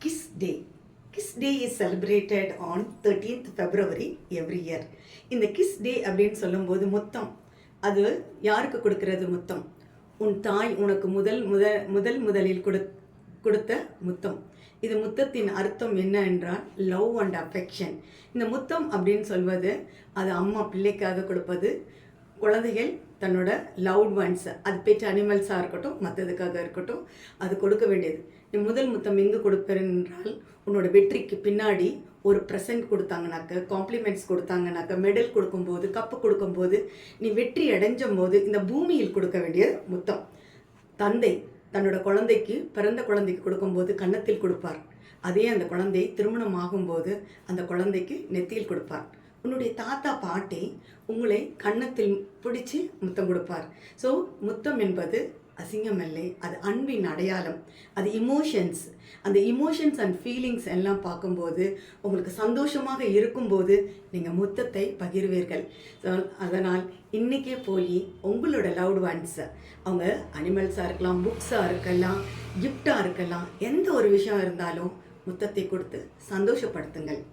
Kiss Day. Kiss Day is celebrated on 13th February every year. இந்த kiss டே அப்படின்னு சொல்லும்போது முத்தம், அது யாருக்கு கொடுக்கறது முத்தம்? உன் தாய் உனக்கு முதலில் கொடுத்த முத்தம். இது முத்தத்தின் அர்த்தம் என்ன என்றால் லவ் அண்ட் அஃபெக்ஷன். இந்த முத்தம் அப்படின்னு சொல்வது அது அம்மா பிள்ளைக்காக கொடுப்பது, குழந்தைகள் தன்னோட லவ்ட் ஒன்ஸ், அது பெட் அனிமல்ஸாக இருக்கட்டும் மற்றதுக்காக இருக்கட்டும், அது கொடுக்க வேண்டியது. நீ முதல் முத்தம் எங்கே கொடுப்பேன் என்றால் உன்னோட வெற்றிக்கு பின்னாடி ஒரு ப்ரெசன்ட் கொடுத்தாங்கனாக்க, காம்ப்ளிமெண்ட்ஸ் கொடுத்தாங்கனாக்க, மெடல் கொடுக்கும்போது, கப்பு கொடுக்கும்போது, நீ வெற்றி அடைஞ்சும் போது இந்த பூமியில் கொடுக்க வேண்டிய முத்தம். தந்தை தன்னோட குழந்தைக்கு, பிறந்த குழந்தைக்கு கொடுக்கும்போது கன்னத்தில் கொடுப்பார். அதே அந்த குழந்தை திருமணம் ஆகும்போது அந்த குழந்தைக்கு நெத்தியில் கொடுப்பார். உன்னுடைய தாத்தா பாட்டி உங்களை கன்னத்தில் பிடிச்சி முத்தம் கொடுப்பார். ஸோ முத்தம் என்பது அசிங்கம் இல்லை, அது அன்பின் அடையாளம், அது இமோஷன்ஸ். அந்த இமோஷன்ஸ் அண்ட் ஃபீலிங்ஸ் எல்லாம் பார்க்கும்போது உங்களுக்கு சந்தோஷமாக இருக்கும்போது நீங்கள் முத்தத்தை பகிர்வீர்கள். ஸோ அதனால் இன்றைக்கே போய் உங்களோட லவ்ட் ஒன்ஸ், அவங்க அனிமல்ஸாக இருக்கலாம், புக்ஸாக இருக்கலாம், கிஃப்டாக இருக்கலாம், எந்த ஒரு விஷயம் இருந்தாலும் முத்தத்தை கொடுத்து சந்தோஷப்படுத்துங்கள்.